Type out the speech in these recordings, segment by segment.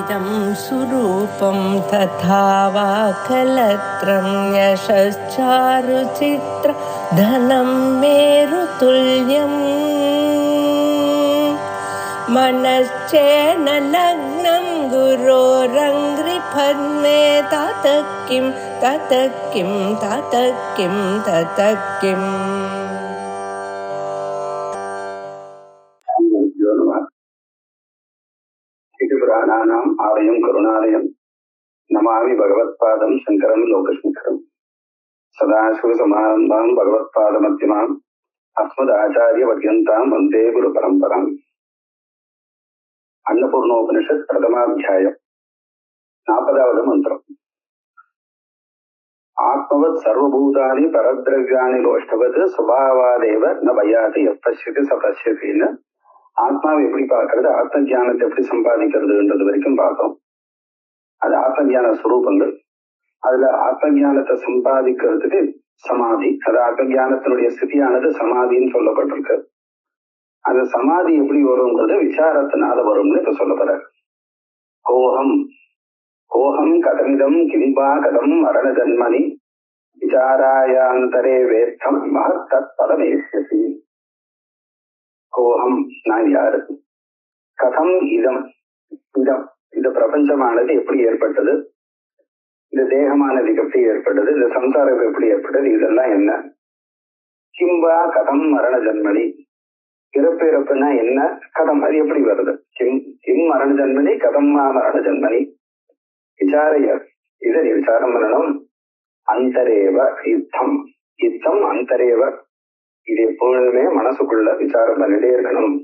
इदं सुरूपं तथा वा कलत्रं यशश्चारुचित्र धनं मेरुतुल्यम् मनश्चेन लग्नं गुरोरङ्घ्रिपद्मे ततः किं ततः किं ततः किं ततः किम्. पुराणानाम् आलयं करुणालयं नमामि भगवत्पादं शङ्करं लोकशङ्करं सदाशिवसमारम्भां भगवत्पादमध्यमाम् अस्मदाचार्यपर्यन्तां वन्दे गुरुपरम्पराम्. अन्नपूर्णोपनिषत् प्रथमाध्यायम् 40வது மந்திரம். ஆத்மவத் சர்வபூதானி பரத்ரவ்யாணி லோஷ்டவது சுபாவாதேவ ந பயாதி எப்பசியதி சபசியத்தின்னு ஆத்மாவை எப்படி பார்க்கறது, ஆத்ம ஜானத்தை எப்படி சம்பாதிக்கிறதுன்றது வரைக்கும் பார்த்தோம். அது ஆத்ம ஜான ஸ்வரூபங்கள். அதுல ஆத்ம ஜானத்தை சம்பாதிக்கிறதுக்கு சமாதி, அது ஆத்ம ஜானத்தினுடைய ஸ்திதியானது சமாதின்னு சொல்லப்பட்டிருக்கு. அந்த சமாதி எப்படி வரும்ன்றது விசாரத்தினால வரும்னு இப்ப சொல்லப்படுறாரு. கோஹம் கோஹம் கதமிதம் கிம்பா கதம் மரண ஜன்மனி விசாராயாந்தரே வேத்தம் மகத்தத் பதமேஷ்யசி. கோஹம் நான் யாரு, கதம் இதம் இதம் இந்த பிரபஞ்சமானது எப்படி ஏற்பட்டது, இந்த தேகமானது எப்படி ஏற்பட்டது, இந்த சம்சாரம் எப்படி ஏற்பட்டது, இதெல்லாம் என்ன. கிம்பா கதம் மரண ஜன்மனி, இறப்பு இறப்புனா என்ன, கதம் அது எப்படி வருது, கிம் கிம் மரண ஜன்மனி கதம்மா மரண ஜன்மனி விசாரைய, இதை விசாரம் பண்ணணும். அந்தரேவ யுத்தம் யுத்தம் அந்தரேவ, இது எப்பொழுதுமே மனசுக்குள்ள விசாரம் பண்ணிட்டே இருக்கணும்.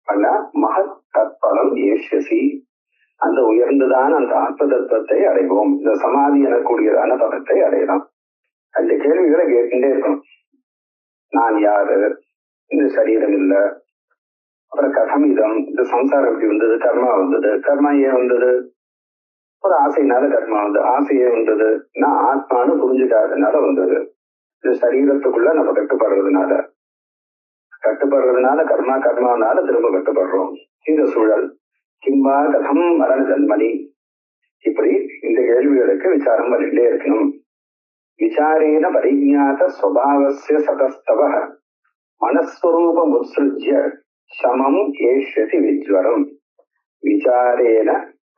ஆனா மகத் தத்பலம் ஏஷ்யசி, அந்த உயர்ந்துதான் அந்த ஆத்ம தத்துவத்தை அடைவோம், இந்த சமாதி எனக்கூடியதான பதத்தை அடையலாம். அந்த கேள்விகளை கேட்டுட்டே இருக்கணும். நான் யாரு, இந்த சரீரம் இல்லை, அப்புறம் கதம் இதம், இந்த சம்சாரம் எப்படி வந்தது, கர்மா வந்தது, கர்மா ஏன் வந்தது, ஒரு ஆசைனால கர்மா வந்தது, ஆசையே வந்தது, நான் ஆத்மானு புரிஞ்சுக்காதனால வந்தது, இந்த சரீரத்துக்குள்ள நம்ம கட்டுப்படுறதுனால கர்மா கர்மாவனால திரும்ப கட்டுப்படுறோம். இந்த சூழல் கிம்பா கதம் மரண ஜன்மனி, இப்படி இந்த கேள்விகளுக்கு விசாரம் பண்ணிட்டே இருக்கணும். விசாரேன பரிஜாத ஸ்வபாவஸ்ய சதஸ்தவ மனஸ்வரூபம் உத்ஸ்ருஜ்ய சமம் ஏஷ்யதி விஜ்வரம். விசாரேன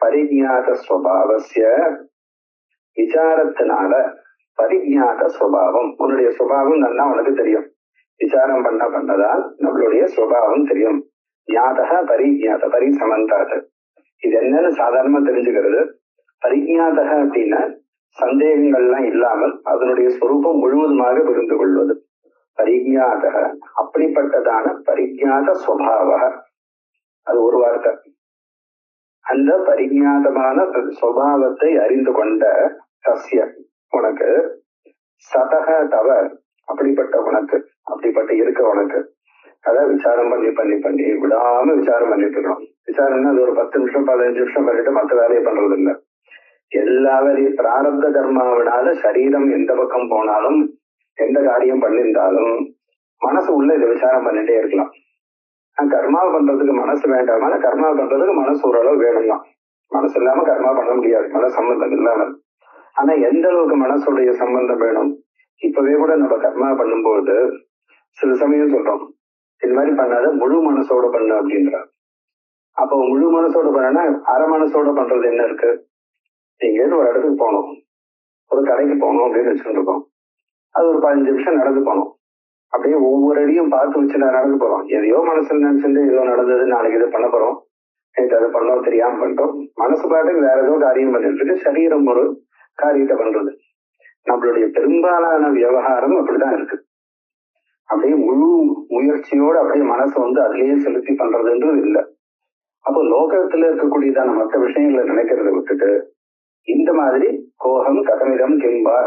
பரிஜாத ஸ்வபாவஸ்ய, விசாரத்தினால பரிஜாத ஸ்வபாவம், உன்னுடைய சுபாவம் நல்லா உனக்கு தெரியும். விசாரம் பண்ணதால் நம்மளுடைய சுபாவம் தெரியும். ஞாதக பரிஜாத பரிசமந்தாத, இது என்னன்னு சாதாரணமா தெரிஞ்சுக்கிறது. பரிஜாதக அப்படின்னா சந்தேகங்கள்லாம் இல்லாமல் அதனுடைய ஸ்வரூபம் முழுவதுமாக புரிந்து கொள்வது பரிஜாதக. அப்படிப்பட்டதான பரிஜாத ஸ்வபாவ, அது ஒரு வார்த்தை. அந்த பரிஜாதமான சுபாவத்தை அறிந்து கொண்ட சசிய உனக்கு, சதக தவ அப்படிப்பட்ட உனக்கு, அப்படிப்பட்ட இருக்க உனக்கு, அதான் விசாரம் பண்ணி விடாம விசாரம் பண்ணிட்டு இருக்கணும். விசாரம்னா அது ஒரு 10 நிமிஷம் 15 நிமிஷம் பண்ணிட்டு மற்ற வேலையை பண்றது இல்லை. எல்லா வேலையும் பிராரப்த கர்மாவினால சரீரம் எந்த பக்கம் போனாலும் எந்த காரியம் பண்ணியிருந்தாலும் மனசு உள்ள இதை விசாரம் பண்ணிட்டே இருக்கலாம். கர்மாவை பண்றதுக்கு மனசு வேண்டாமான, கர்மா பண்றதுக்கு மனசு ஓரளவு வேணும் தான். மனசு இல்லாம கர்மா பண்ண முடியாது, மன சம்பந்தம் இல்லாமல். ஆனா எந்த அளவுக்கு மனசுடைய சம்பந்தம் வேணும். இப்பவே கூட நம்ம கர்மா பண்ணும்போது சில சமயம் சொல்றோம், இது மாதிரி பண்ணாத முழு மனசோட பண்ண அப்படின்றார். அப்போ முழு மனசோட பண்ணா அரை மனசோட பண்றது என்ன இருக்கு. நீங்க ஒரு இடத்துக்கு போகணும், ஒரு கடைக்கு போகணும் அப்படின்னு வச்சுட்டு இருக்கோம். அது ஒரு 15 நிமிஷம் நடந்து போகணும். அப்படியே ஒவ்வொரு அடியும் பார்த்து வச்சு நான் நடந்து போறோம். எதையோ மனசுல நினைச்சுட்டு ஏதோ நடந்தது, நாளைக்கு இதை பண்ண போறோம், நேற்று அதை பண்ணோம், தெரியாம பண்ணிட்டோம். மனசு பாட்டுக்கு வேற ஏதோ காரியம் பண்ணிட்டு இருக்கு, சரீரம் ஒரு காரியத்தை பண்றது. நம்மளுடைய பெரும்பாலான விவகாரம் அப்படிதான் இருக்கு. அப்படியே முழு முயற்சியோடு அப்படியே மனசை அதுலயே செலுத்தி பண்றதுன்றது இல்லை. அப்போ லோகத்துல இருக்கக்கூடியதான மற்ற விஷயங்களை நினைக்கிறத விட்டுட்டு இந்த மாதிரி கோகம் கதமிதம் கிம்பா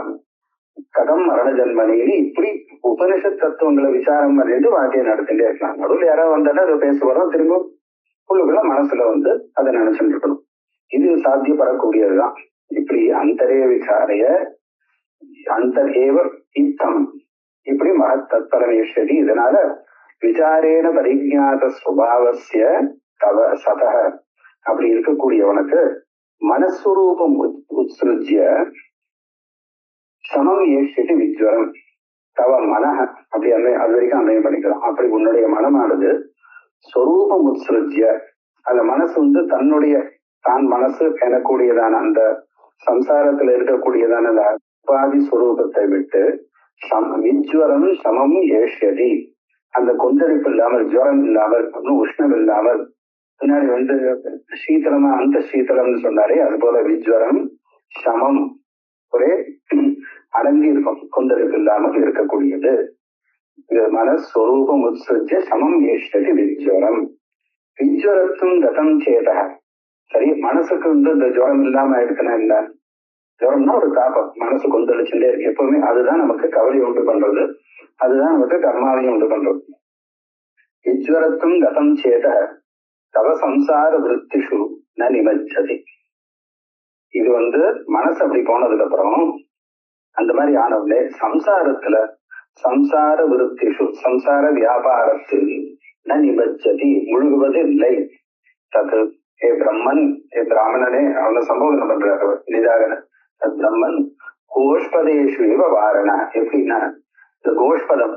கதம் மரண ஜன்மனின்னு இப்படி உபனிஷத் தத்துவங்களை விசாரம் பண்ணிட்டு வாழ்க்கையை நடத்திட்டே இருக்கலாம். நடுவில் யாராவது வந்தாலும் அதை பேசுவோம், திரும்ப உள்ளுக்குள்ள மனசுல அதை நினைச்சுட்டு இருக்கணும். இது சாத்தியப்படக்கூடியதுதான். இப்படி அந்தரே விசாரைய அந்தரேவ இத்தம், இப்படி மகத் தத்பரமேஸ்வரி. இதனால விசாரேன பரிஜாத சுபாவசிய தவ சதக, அப்படி இருக்கக்கூடியவனுக்கு மனஸ்வரூபம் உத்ஸ்ருஜ்ய சமம் ஏஷிட்டு விஜ்வரம் தவ மனஹ அப்படி அது வரைக்கும் அன்மையம் பண்ணிக்கலாம். அப்படி உன்னுடைய மனமானது ஸ்வரூபம் உத்ஸ்ருஜ்ய அந்த மனசு வந்து தன்னுடைய தான் மனசு எனக்கூடியதான அந்த சம்சாரத்துல இருக்கக்கூடியதான அந்த உபாதி ஸ்வரூபத்தை விட்டு விஜ்வரம் சமம் ஏஷ்யதி அந்த கொந்தளிப்பு இல்லாமல், ஜுவரம் இல்லாமல், உஷ்ணம் இல்லாமல், பின்னாடி வந்து சீத்தளமா அந்த சீத்தளம்னு சொன்னாரே அது போல விஜ்வரம் சமம் ஒரே அடங்கி இருக்கும், கொந்தளிப்பு இல்லாமல் இருக்கக்கூடியது. மனஸ்வரூபம் உத்ஸ்ருஜ்ய சமம் ஏஷ்யதி விஜ்வரம் விஜ்வரத்தும் கதம் சேத. சரி, மனசுக்கு வந்து இந்த ஜுவரம் இல்லாம ஆயிடுச்சுன்னா என்ன? ஜுவரம்னா ஒரு தாபம், மனசு கொந்தளிச்சுட்டே இருக்கு எப்பவுமே. அதுதான் நமக்கு கவலை உண்டு பண்றது, அதுதான் நமக்கு கர்மாவையும் உண்டு பண்றது. விஜ்வரத்தும் கதம் சேத தவ சம்சார விருத்திஷு ந நிமஜ்ஜதி. இது வந்து மனசு அப்படி போனதுக்கு அப்புறம் அந்த மாதிரி ஆனவங்களே சம்சாரத்துல சம்சார விருத்திஷு சம்சார வியாபாரத்தில் ந நிமஜ்ஜதி முழுகுவது இல்லை. தது ஏ பிரம்மன், ஏ பிராமணனே அவனை சம்போதனை பண்றாரு நிதாகன. பிரம்மன் கோஷ்பதேஷு இவ வாரண. எப்படின்னா இந்த கோஷ்பதம்,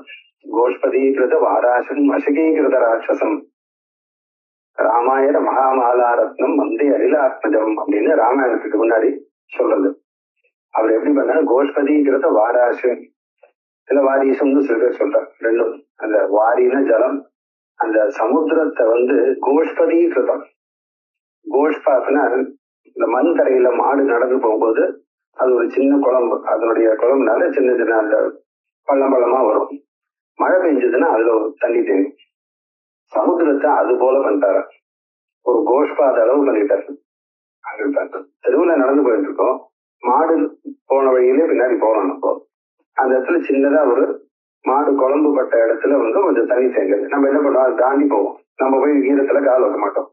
கோஷ்பதீகிருத வாராசம் அசகீகிருத ராட்சசம் ராமாயண மகாமாலாரத்னம் வந்தே அரிலாத்மஜம் அப்படின்னு ராமாயணத்துக்கு முன்னாடி சொல்றது. அவர் எப்படி பண்ண கோஷ்பதீகிருத வாராசு இல்ல வாரீசம்னு சில பேர் சொல்றார். ரெண்டும் அந்த வாரின ஜலம், அந்த சமுத்திரத்தை வந்து கோஷ்பதீகிருதம். கோஷ்பாத்னா இந்த மண் தரையில மாடு நடந்து போகும்போது அது ஒரு சின்ன குழம்பு, அதனுடைய குழம்புனால சின்ன சின்ன அந்த பள்ளம் பள்ளமா வரும். மழை பெஞ்சதுன்னா அதுல ஒரு தண்ணி தெரியும். சமுத்திரத்தை அது போல பண்ணிட்டாரு, ஒரு கோஷ்பாத அளவு பண்ணிட்டாரு. அங்க தெருவுல நடந்து போயிட்டு இருக்கோம், மாடு போன வழியிலே பின்னாடி போறோம். அப்போ அந்த இடத்துல சின்னதா ஒரு மாடு குழம்பு பட்ட இடத்துல வந்து கொஞ்சம் தண்ணி சேர்க்குது. நம்ம என்ன பண்ணுவோம், அதை தாண்டி போவோம், நம்ம போய் ஈரத்துல கால் வைக்க மாட்டோம்.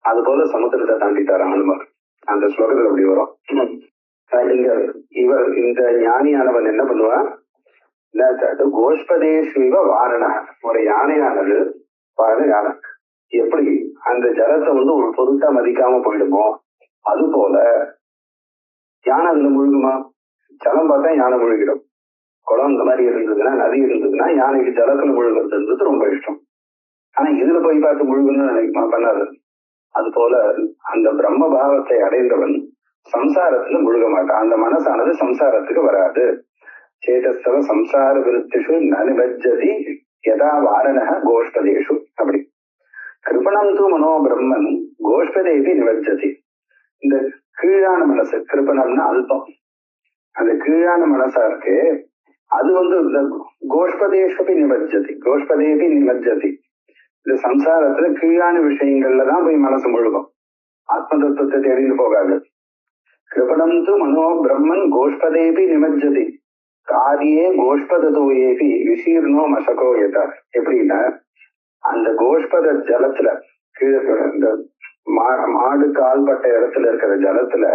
அது போல சமுத்திரத்தை தாண்டிட்டாரு அனுமார். அந்த ஸ்லோகத்துல அப்படி வரும். இங்க இவர் இந்த ஞானியானவன் என்ன பண்ணுவான், கோஷ்பதேஸ்வ வாரண, ஒரு யானையானது யானை எப்படி அந்த ஜலத்தை வந்து ஒரு பொருட்டா மதிக்காம போயிடுமோ அது போல யானை அதுல முழுகுமா? ஜலம் பார்த்தா யானை முழுகிடும். குளம் இந்த மாதிரி இருந்ததுன்னா, நதி இருந்ததுன்னா யானைக்கு ஜலத்துல முழுகிறது ரொம்ப இஷ்டம். ஆனா இதுல போய் பார்த்து முழுகணும்னு நினைக்குமா? பண்ணாது. அது போல அந்த பிரம்ம பாவத்தை அடைந்தவன் சம்சாரத்துல முழுக மாட்டான். அந்த மனசானது சம்சாரத்துக்கு வராது. சேதஸ்தவ சம்சார விருத்திஷு நனிபஜ்ஜதி யதா வாரணஹ கோஷ்பதேஷு. அப்படி கிருபணம் தூ மனோ பிரம்மன் கோஷ்பதேபி நிவஜ்ஜதி. இந்த கீழான மனசு, கிருபணம்னா அல்பம், அந்த கீழான மனசா இருக்கு, அது வந்து இந்த கோஷ்பதேஷபி நிவஜ்ஜதி, கோஷ்பதேபி நிவஜ்ஜதி. இந்த சம்சாரத்துல கீழான விஷயங்கள்லதான் போய் மனசு முழுகும், ஆத்ம தத்துவத்தை தேடிட்டு போகாது. கிருபணம் தூ மனோ பிரம்மன் கோஷ்பதேபி நிமஜ்ஜதி காரியே கோஷ்பதோயேபி விசீர்ணோ மசகோ யதா. எப்படின்னா அந்த கோஷ்பத ஜலத்துல கீழே இந்த மாடு கால்பட்ட இடத்துல இருக்கிற ஜலத்துல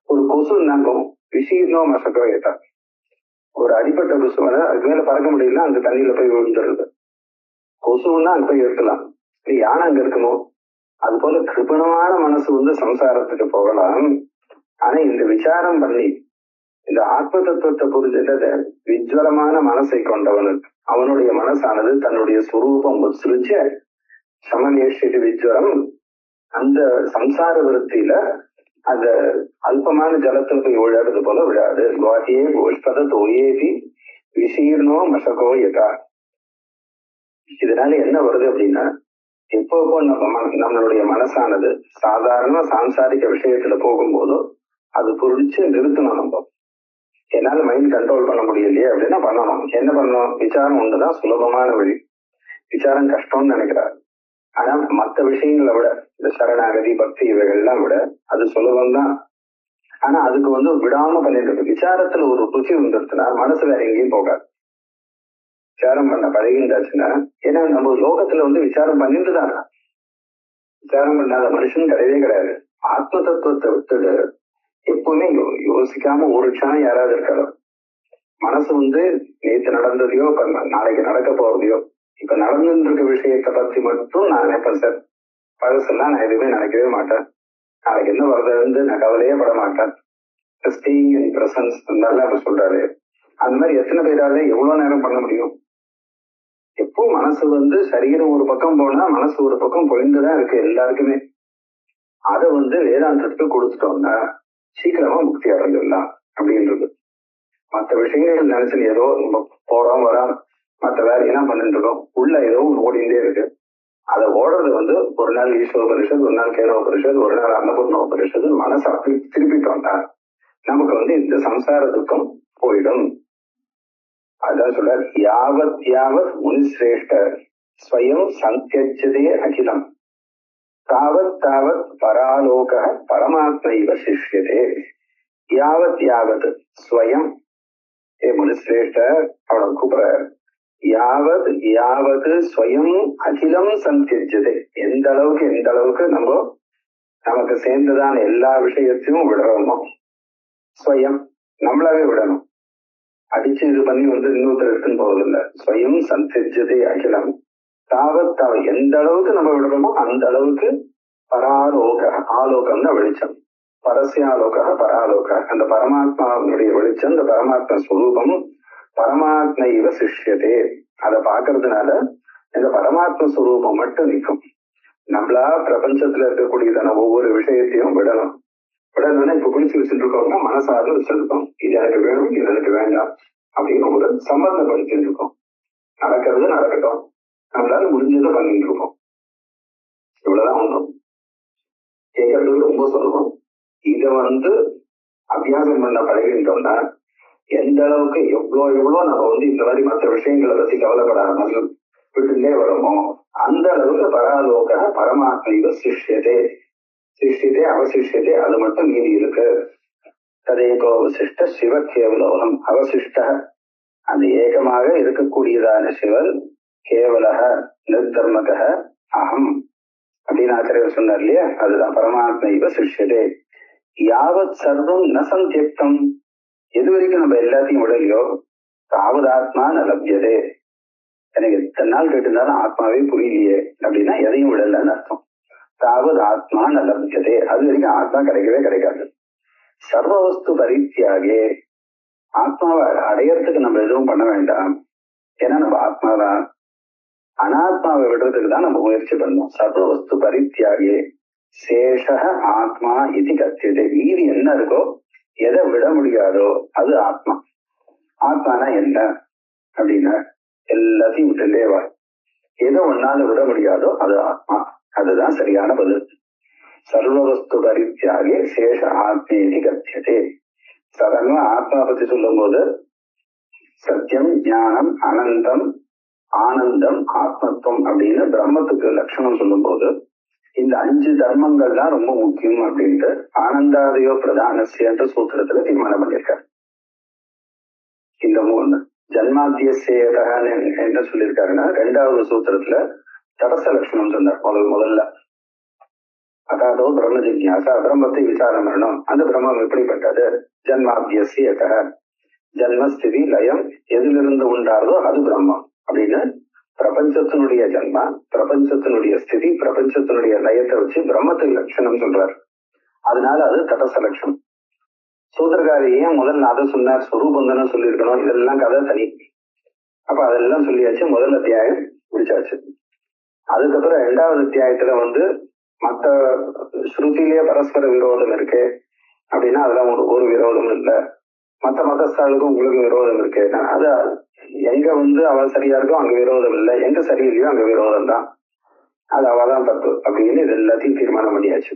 ஒரு கொசு நங்கும், விசீர்ணோ மசகோ யதா. ஒரு அடிப்பட்ட கொசு அதுக்கு மேல பறக்க முடியல, அந்த தண்ணியில போய் விழுந்துருது. கொசுன்னா அங்க போய் எடுக்கலாம், யானை அங்க இருக்குமோ? அது போல கிருபணமான மனசு வந்து சம்சாரத்துக்கு போகலாம். ஆனா இந்த விசாரம் பண்ணி இந்த ஆத்ம தத்துவத்தை புரிஞ்சுட்டத விஜ்வலமான மனசை கொண்டவனுக்கு அவனுடைய மனசானது தன்னுடைய சுரூபம் சிரிச்ச சமநேஷிட்டு விஜ்வரம் அந்த சம்சார விருத்தியில அந்த அல்பமான ஜலத்தில் போய் விழாடுறது போல விழாது. குவாஹியே கோஷ்பத தோயேபி விசீர்ணோ மசகோ யதா. இதனால என்ன வருது அப்படின்னா, எப்போ நம்மளுடைய மனசானது சாதாரண சாம்சாரிக விஷயத்துல போகும்போதோ அது புரிச்சு நிறுத்தணும். நம்ம என்னால மைண்ட் கண்ட்ரோல் பண்ண முடியலையே அப்படின்னா பண்ணணும். என்ன பண்ணணும்? விசாரம் ஒன்றுதான் சுலபமான வழி. விசாரம் கஷ்டம்னு நினைக்கிறார், ஆனா மற்ற விஷயங்களை விட இந்த சரணாகதி பக்தி இவைகள்லாம் விட அது சுலபம்தான். ஆனா அதுக்கு வந்து விடாம பண்ணிட்டு இருக்கு. விசாரத்துல ஒரு ருச்சி வந்துருச்சுன்னா மனசு வேற எங்கேயும் போகாது. விசாரம் பண்ண பழகின்றாச்சுன்னா, ஏன்னா நம்ம லோகத்துல வந்து விசாரம் பண்ணிட்டு தான், விசாரம் பண்ணாத மனுஷன் கிடையவே கிடையாது. ஆத்ம தத்துவத்தை விட்டுட்டு எப்பவுமே யோசிக்காம ஒரு க்ஷணம் யாராவது இருக்காரோ, மனசு வந்து நேற்று நடந்ததையோ இப்ப நாளைக்கு நடக்க போறதையோ இப்ப நடந்துட்டு இருக்க விஷயத்தை பத்தி மட்டும் நான் நினைப்பேன் சார். பழசெல்லாம் நான் எதுவுமே நினைக்கவே மாட்டேன். நாளைக்கு என்ன வருதுன்னு நான் கவலையே பட மாட்டேன். ஸ்டேயிங் இன் பிரசன்ஸ் நல்லா இப்ப சொல்றாரு. அந்த மாதிரி எத்தனை பேரால எவ்வளவு நேரம் பண்ண முடியும்? எப்போ மனசு வந்து சரீரம் ஒரு பக்கம் போனா மனசு ஒரு பக்கம் பொழிந்துதான் இருக்கு எல்லாருக்குமே. அதை வந்து வேதாந்தத்துக்கு கொடுத்துட்டோம்னா சீக்கிரமா முக்தி அடைஞ்சிடலாம் அப்படின்றது. மற்ற விஷயங்கள் நினைச்சு ஏதோ நம்ம போறோம் வரோம், மற்ற வேலையெல்லாம் பண்ணிட்டு இருக்கோம், உள்ள ஏதோ ஓடிண்டே இருக்கு. அதை ஓடுறது வந்து ஒரு நாள் ஈஸ்வரோபனிஷத், ஒரு நாள் கேனோபனிஷத், ஒரு நாள் அன்னபூர்ணோபனிஷத், மனசு அப்படி திருப்பிட்டோம்னா நமக்கு வந்து இந்த சம்சார துக்கம் போயிடும். அதான் சொல்ற, யாவத் யாவத் முனிசிரேஷ்டர் ஸ்வயம் சந்தியஜதே அகிலம் தாவத் தாவத் பராலோக பரமாத்மைவ சிஷ்யதே. யாவத் யாவத் ஸ்வயம், ஏ முனிசிரேஷ்டர் அவனை கூப்பிடுற, யாவத் யாவத் ஸ்வயம் அகிலம் சந்தியஜதே. எந்த அளவுக்கு நமக்கு சேர்ந்ததான எல்லா விஷயத்தையும் விடுறோமோ, ஸ்வயம் நம்மளாவே விடணும். அடிச்சு இது பண்ணி வந்து இன்னொருத்தர் எடுத்துன்னு போவதில்லை. ஸ்வயம் சந்தியஜதே அகிலம் தாவத் தாவத், எந்த அளவுக்கு நம்ம விடுறோமோ அந்த அளவுக்கு பராலோக, ஆலோகம்னா வெளிச்சம், பரஸ்யாலோக பராலோக, அந்த பரமாத்மாவுடைய வெளிச்சம், இந்த பரமாத்மா ஸ்வரூபம் பரமாத்மா இவ சிஷ்யதே. அதை பாக்குறதுனால இந்த பரமாத்ம ஸ்வரூபம் மட்டும் நிற்கும். நம்மளா பிரபஞ்சத்துல இருக்கக்கூடியதான ஒவ்வொரு விஷயத்தையும் விடணும். விடணும்னா இப்ப குளிச்சு வச்சுட்டு இருக்கோம்னா மனசார வச்சிருக்கோம், இது எனக்கு வேணும் இது எனக்கு வேண்டாம் அப்படின்னு ஒரு சம்பந்தப்படுத்திட்டு இருக்கோம். நடக்கிறது நடக்கட்டும், நம்மளால முடிஞ்சதை பண்ணிட்டு இருக்கோம். இவ்வளவுதான் ஒன்றும் கேட்கறது ரொம்ப சுலபம். இதை வந்து அபியாசம் பண்ண பழகிட்டோம்னா எந்த அளவுக்கு எவ்வளோ நம்ம வந்து இந்த மாதிரி மற்ற விஷயங்களை பத்தி கவலைப்படாமல் விட்டுட்டே வரோமோ அந்த அளவுக்கு பராலோக பரமாத்மா சிஷ்யதே சிஷ்யதே அவசிஷ்யதே, அது மட்டும் மீறி இருக்கு. ததேகோ அவசிஷ்ட சிவ கேவலோகம் அவசிஷ்ட, அந்த ஏகமாக இருக்கக்கூடியதான சிவன் கேவலக நிர்தர்மக அகம் அப்படின்னு ஆச்சாரியர் சொன்னார் இல்லையா, அதுதான் பரமாத்மா இவ சிஷ்யதே. யாவத் சர்வம் ந சந்தியக்தம், எது வரைக்கும் நம்ம எல்லாத்தையும் விடலையோ தாவது ஆத்மா ந லப்யதே. எனக்கு எத்தனை நாள் கேட்டிருந்தாலும் ஆத்மாவே புரியலையே அப்படின்னா எதையும் விடலன்னு அர்த்தம். தாவது ஆத்மா ந லப்யதே, அது வரைக்கும் ஆத்மா கிடைக்கவே கிடைக்காது. சர்வ வஸ்து பரித்தியாகே, ஆத்மாவை அடையறதுக்கு நம்ம எதுவும் பண்ண வேண்டாம், ஏன்னா நம்ம ஆத்மாதான். அனாத்மாவை விடுறதுக்கு தான் நம்ம முயற்சி பண்ணணும். சர்வ வஸ்து பரித்தியாகே சேஷ ஆத்மா இது கத்தியது. மீறி என்ன இருக்கோ, எதை விட முடியாதோ அது ஆத்மா. ஆத்மானா என்ன அப்படின்னா எல்லாத்தையும் விட்டுட்டே வா, எதை ஒன்னால விட முடியாதோ அது ஆத்மா. அதுதான் சரியான பதில். சர்வ வஸ்து பரித்தியாகே சேஷ ஆத்மேதி கத்தியதே. சாதாரணமா ஆத்மா பத்தி சொல்லும் போது சத்தியம், ஞானம், அனந்தம், ஆனந்தம், ஆத்மத்துவம் அப்படின்னு பிரம்மத்துக்கு லட்சணம் சொல்லும் போது இந்த 5 தர்மங்கள் தான் ரொம்ப முக்கியம் அப்படின்ட்டு ஆனந்தாதயோ பிரதானசிய என்ற சூத்திரத்துல தீர்மானம் பண்ணியிருக்காரு. இந்த 3 ஜன்மாத்தியசேதகன் என்ன சொல்லியிருக்காருன்னா 2வது சூத்திரத்துல தடச லட்சணம் சொன்னார். முதல்ல அதாதோ பிரம்ம ஜிக்யாசா, பிரம்மத்தை விசாரம் பண்ணணும். அந்த பிரம்மம் எப்படிப்பட்டது? ஜன்மாத்தியசேதக, ஜன்மஸ்திதி லயம் எதிலிருந்து உண்டாதோ அது பிரம்மம் அப்படின்னு பிரபஞ்சத்தினுடைய ஜன்மா, பிரபஞ்சத்தினுடைய ஸ்திதி, பிரபஞ்சத்தினுடைய லயத்தை வச்சு பிரம்மத்துக்கு லட்சணம் சொல்றார். அதனால அது தடச லட்சணம். சூத்திரக்காரி ஏன் முதல்ல அதை சொன்னார், ஸ்வரூபம் தானே சொல்லியிருக்கணும், இதெல்லாம் கதை தனி. அப்ப அதெல்லாம் சொல்லியாச்சு, முதல் அத்தியாயம் முடிச்சாச்சு. அதுக்கப்புறம் 2வது அத்தியாயத்துல வந்து மற்ற ஸ்ருதியிலேயே பரஸ்பர விரோதம் இருக்கு அப்படின்னா அதெல்லாம் ஒரு விரோதம் இல்லை. மற்ற மதஸ்தாளுக்கும் உங்களுக்கு விரோதம் இருக்கு, அது எங்க வந்து அவ சரியா இருக்கோ அங்க விரோதம் இல்லை, எங்க சரியில்லையோ அங்க விரோதம் தான், அது அவதான் தப்பு அப்படின்னு இது எல்லாத்தையும் தீர்மானம் பண்ணியாச்சு.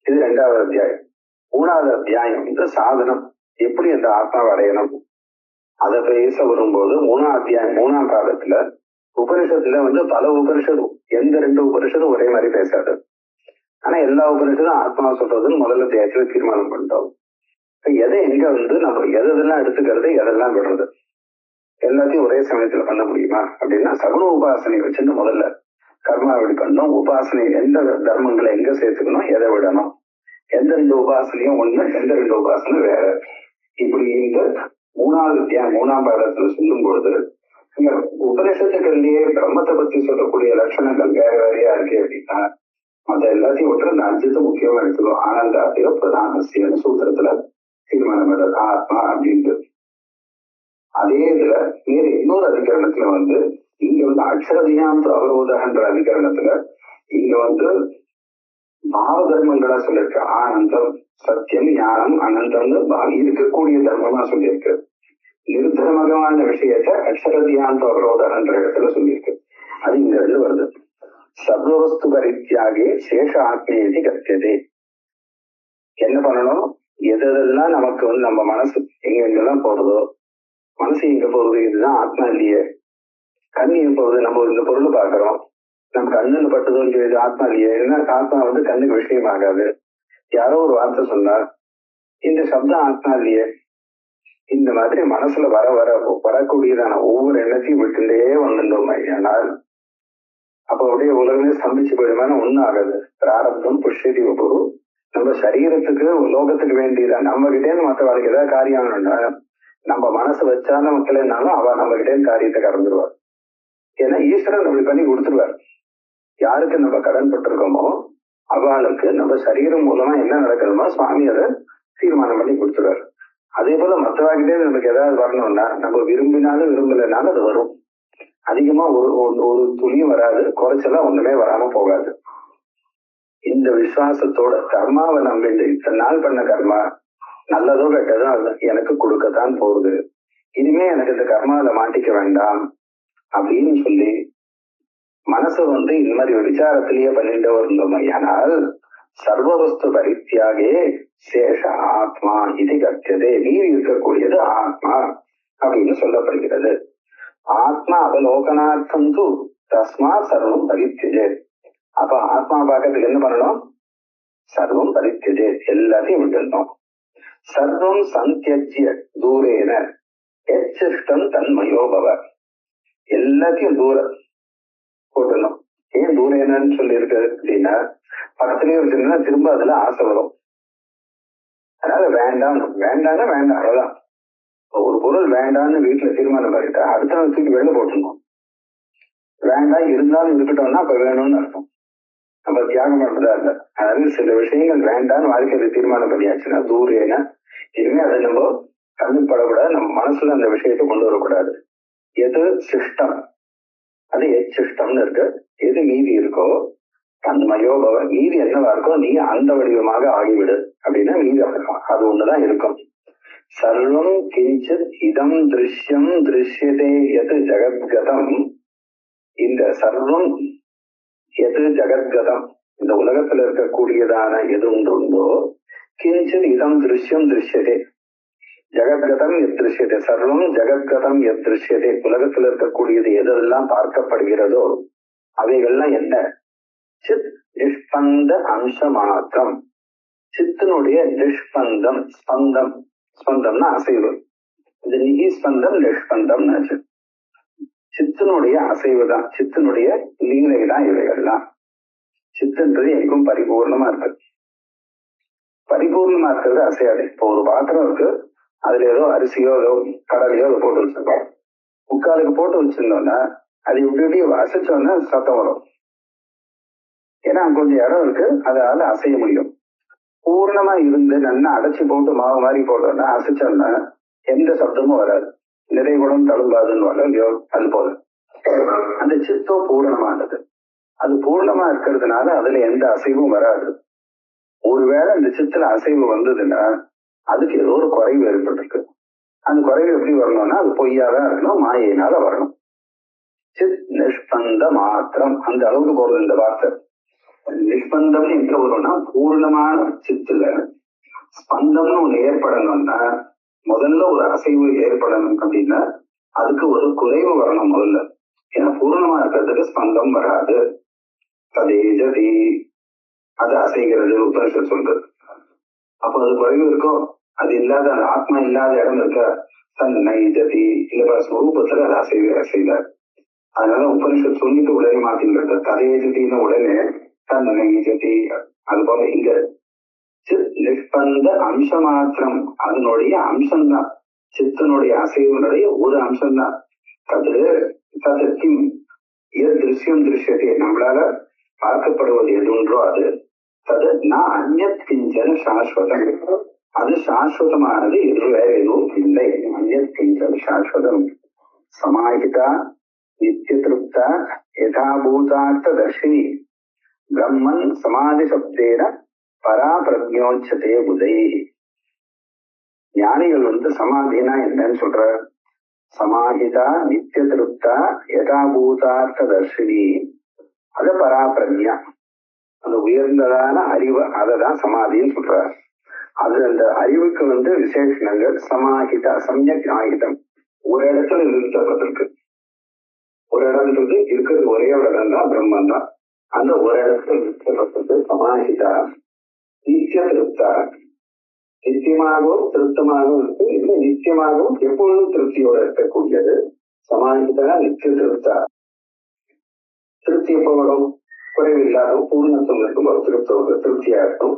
இது 2வது அத்தியாயம். 3வது அத்தியாயம் இந்த சாதனம், எப்படி அந்த ஆத்மாவை அடையணும் அதை பேச வரும்போது 3ஆம் அத்தியாயம் 3ஆம் பாகத்துல உபனிஷத்துல வந்து பல உபனிஷத்தும் எந்த 2 உபனிஷத்தும் ஒரே மாதிரி பேசாது. ஆனா எல்லா உபனிஷத்தும் ஆத்மா சொல்றதுன்னு முதல்ல அத்தியாயத்துல தீர்மானம் பண்ணிட்டோம். எதை எங்க வந்து நம்ம எதெல்லாம் எடுத்துக்கிறது எதெல்லாம் விடுறது, எல்லாத்தையும் ஒரே சமயத்துல பண்ண முடியுமா அப்படின்னா சகுன உபாசனை வச்சுட்டு முதல்ல கர்மா எப்படி பண்ணணும், உபாசனை எந்த தர்மங்களை எங்க சேர்த்துக்கணும், எதை விடணும், எந்த 2 உபாசனையும் ஒண்ணு, எந்த 2 உபாசனை வேற, இப்படி இந்த 3வது அத்தியாயம் 3ஆம் பாகத்துல சொல்லும் பொழுது இங்க உபனிஷத்துக்கள்லயே பிரம்மத்தை பத்தி சொல்லக்கூடிய லட்சணங்கள் வேற வேறையா இருக்கு அப்படின்னா மற்ற எல்லாத்தையும் விட்டு இந்த அஞ்சத்தை முக்கியமா எடுத்துக்கோ. ஆனந்தாத்திய பிரதானசிய சூத்திரத்துல தீர்மானம் பண்றது ஆத்மா அப்படின்ட்டு. அதே இதுல வேற இன்னொரு அதிகரணத்துல இங்க அக்ஷரதியாம் அவரோதகன்ற அதிகரணத்துல இங்க பாவ தர்மங்களா சொல்லியிருக்கு. ஆனந்தம், சத்தியம், ஞானம், அனந்தம்னு இருக்கக்கூடிய தர்மமா சொல்லியிருக்கு. நிர்தர்மகமான விஷயத்த அக்ஷரதியாம் அவரோதகன்ற இடத்துல சொல்லியிருக்கு. அது இங்க இருந்து வருது. சர்வவஸ்து பரித்தியாகி சேஷ ஆத்மேதி கத்தியதே. என்ன பண்ணணும்? எதெல்லாம் நமக்கு நம்ம மனசு எங்கெங்கெல்லாம் போறதோ, மனசு எங்க போறது, இதுதான் ஆத்மா இல்லையே. கண் எங்க போகுது, நம்ம இந்த பொருள் பாக்குறோம், நம்ம கண்ணுல பட்டதோ இது ஆத்மா இல்லையே. ஏன்னா ஆத்மா கண்ணுக்கு விஷயம் ஆகாது. யாரோ ஒரு வார்த்தை சொன்னார், இந்த சப்தம் ஆத்மா இல்லையே. இந்த மாதிரி மனசுல வரக்கூடியதான ஒவ்வொரு எண்ணத்தையும் விட்டுட்டே வந்துட்டோம். ஆனால் அப்ப அப்படியே உலகமே ஸ்தம்பிச்சு போயிடுமான ஒண்ணும் ஆகாது. பிராரப்தம் புஷ்யதி பொரு. நம்ம சரீரத்துக்கு லோகத்துக்கு வேண்டியதான். நம்ம கிட்டேன்னு மற்ற வாழ்க்கை ஏதாவது காரியம் நம்ம மனசு வச்சாலும் வைக்கலன்னாலும் அவ நம்ம கிட்டேன்னு காரியத்தை கறந்துருவார். ஏன்னா ஈஸ்வரன் அப்படி பண்ணி கொடுத்துருவார். யாருக்கு நம்ம கடன் பட்டிருக்கோமோ அவளுக்கு நம்ம சரீரம் மூலமா என்ன நடக்கணுமோ சுவாமி அதை தீர்மானம் பண்ணி கொடுத்துருவார். அதே போல மற்றவாகிட்டே நமக்கு ஏதாவது வரணும்னா நம்ம விரும்பினாலும் விரும்பலைனாலும் அது வரும். அதிகமா ஒரு துளியும் வராது, குறைச்செல்லாம் ஒண்ணுமே வராம போகாது. இந்த விசுவாசத்தோட கர்மாவை நம்பிட்டு இத்தனை நாள் பண்ண கர்மா நல்லதோ கெட்டதோ அது எனக்கு கொடுக்கத்தான் போகுது, இனிமே எனக்கு இந்த கர்மாவில மாட்டிக்க வேண்டாம் அப்படின்னு சொல்லி மனசு இந்த மாதிரி விசாரத்திலேயே பண்ணிட்டு இருந்தோம். ஆனால் சர்வவஸ்து பரித்தியாகே சேஷ ஆத்மா இது கத்தியதே. நீர் இருக்கக்கூடியது ஆத்மா அப்படின்னு சொல்லப்படுகிறது. ஆத்மா அவலோகனார்த்தம் தூ தஸ்மா சர்வம் பரித்தியஜே. அப்ப ஆத்மா பார்க்கறதுக்கு என்ன பண்ணணும்? சர்வம் பரித்தியஜே, எல்லாத்தையும் விட்டுருந்தோம். சர்வம் சந்தியஜ்ய தூரேன எச்சிஷ்டம் தன்மயோபவ. எல்லாத்தையும் தூரம் போட்டணும். ஏன் தூரேனன்னு சொல்லி இருக்கு அப்படின்னா, பக்கத்திலேயே வச்சிருந்தா திரும்ப அதுல ஆசை வரும். அதனால வேண்டாம், வேண்டாம்னா வேண்டாம், அவ்வளவுதான். ஒரு பொருள் வேண்டாம்னு வீட்டுல தீர்மானம் பண்ணிட்டா அடுத்த நாள் தூக்கி வெளில போட்டுருந்தோம். வேண்டாம் இருந்தாலும் இருக்கட்டும்னா அப்ப வேணும்னு அர்த்தம். நம்ம தியாகம் பண்றதா இல்ல. அதாவது சில விஷயங்கள் வேண்டாம்னு வாழ்க்கையில தீர்மானம் பண்ணியாச்சுன்னா தூரேன இனிமே அதை நம்ம கண்ணுப்படக்கூடாது, நம்ம மனசுல அந்த விஷயத்தை கொண்டு வரக்கூடாது. எது சிஷ்டம் அது எச்சிஷ்டம்னு இருக்கு. எது மீதி இருக்கோ தன்மயோ பவ, மீதி என்னவா இருக்கோ நீ அந்த வடிவமாக ஆகிவிடு அப்படின்னா மீதி அது ஒண்ணுதான் இருக்கும். சர்வம் கிஞ்சித் இதம் திருஷ்யம் திருஷ்யதே எது ஜெகத்கதம். இந்த சர்வம் எது ஜெகத்கதம், இந்த உலகத்துல இருக்கக்கூடியதான எது உண்டோ, கிஞ்சித் இதம் திருஷ்யம் திருஷ்யதே ஜெகத்கதம் எத் திருஷ்யதே. சர்வம் ஜெகத்கதம் எத் திருஷ்யதே. உலகத்துல இருக்கக்கூடியது எதெல்லாம் பார்க்கப்படுகிறதோ அவைகள்லாம் என்ன? சித் நிஷ்பந்த அம்ச மாத்திரம். சித்தினுடைய நிஷ்பந்தம், ஸ்பந்தம், ஸ்பந்தம்னா அசைவு. இந்த நிஸ்பந்தம் நிஷ்பந்தம் சித்தினுடைய அசைவு தான், சித்தினுடைய லீலை தான் இவைகள்லாம். சித்துன்றது எங்கும் பரிபூர்ணமா இருக்கு. பரிபூர்ணமா இருக்கிறது அசையாது. இப்போ ஒரு பாத்திரம் இருக்கு, அதுல ஏதோ அரிசியோ ஏதோ கடலையோ அதை போட்டு வச்சிருக்கோம். முக்காலுக்கு போட்டு வச்சிருந்தோம்னா அது இப்படி அசைச்சோன்னா சத்தம் வரும். ஏன்னா கொஞ்சம் இடம் இருக்கு, அதால அசைய முடியும். பூர்ணமா இருந்து நல்லா அடைச்சி போட்டு மாவு மாதிரி போட்டோம்னா அசைச்சோம்னா எந்த சப்தமும் வராது, நிறைகுடம் தழும்பாதுன்னு வரலையோ அது போல. அந்த சித்தோ பூரணமானது. அது பூர்ணமா இருக்கிறதுனால அதுல எந்த அசைவும் வராது. ஒருவேளை இந்த சித்துல அசைவு வந்ததுன்னா அதுக்கு ஏதோ ஒரு குறைவு ஏற்பட்டிருக்கு. அந்த குறைவு எப்படி வரணும்னா அது பொய்யாதான் இருக்கணும், மாயினால வரணும். சித் நிஷ்பந்த மாத்திரம், அந்த அளவுக்கு போறது இந்த வார்த்தை. நிஷ்பந்தம்னு எங்க வரும்னா பூர்ணமான சித்துல ஸ்பந்தம்னு ஒண்ணு ஏற்படணும்னா முதல்ல ஒரு அசைவு ஏற்படணும் அப்படின்னா அதுக்கு ஒரு குறைவு வரணும் முதல்ல. ஏன்னா பூர்ணமா இருக்கிறதுக்கு ஸ்பந்தம் வராது. அதே ஜதி அது அசைகிறது உபனிஷத் சொல்றது. அப்போ அது குறைவு இருக்கோ, அது இல்லாத அந்த ஆத்மா இல்லாத இடம் இருக்க தன்னை ஜதி இல்ல ஸ்வரூபத்துல அது அசைதார். அதனால உபனிஷத் சொல்லிட்டு உடனே மாத்தின்றது. ததே ஜதின்னு உடனே தன்னை ஜதி. அது போல இங்க நிஷ்பந்த அம்ச மாத்திரம், அதனுடைய அம்சம்தான், சித்தனுடைய அசைவனுடைய ஒரு அம்சம்தான். அது திருஷ்யம் திருஷ்யத்தை நம்மளால பார்க்கப்படுவது எதுன்றோ அது அது நான் அந்நியத் கிஞ்சன சாஸ்வதம், அது சாஸ்வதமானது, இது வேற எதுவும் இல்லை. அந்நியத் கிஞ்சன சாஸ்வதம். சமாஹிதா நித்திய திருப்தா யதாபூதார்த்த தர்ஷினி பிரம்மன் சமாதி சப்தேன பரா பிரஜோச்சதே புதை. ஞானிகள் சமாதினா என்னன்னு சொல்ற? சமாஹிதா நித்திய திருப்தா யதாபூதார்த்த தர்ஷினி, அது பராபிரஜா, அந்த உயர்ந்ததான அறிவு, அததான் சமாதின்னு சொல்றார். அது அந்த அறிவுக்கு விசேஷணங்கள். சமாஹிதா சம்யக் ஆகிதம், ஒரு இடத்துல நிறுத்தப்பட்டிருக்கு. ஒரு இடம்ன்றது இருக்கிறது ஒரே ஒரு இடம் தான், பிரம்மன் தான். அந்த ஒரு இடத்துல நிறுத்தப்பட்டது சமாஹிதா. நித்திய திருப்தா, நித்தியமாகவும் திருப்தமாகவும் இருக்கு. இல்லை நித்தியமாகவும் எப்பொழுதும் திருப்தியோட இருக்கக்கூடியது. சமாஹிதா நித்திய திருப்தா. திருப்தி எப்போ வரும்? குறைவில்லாத பூர்ணத்துவம் இருக்கும் ஒரு திருப்தியா இருக்கும்.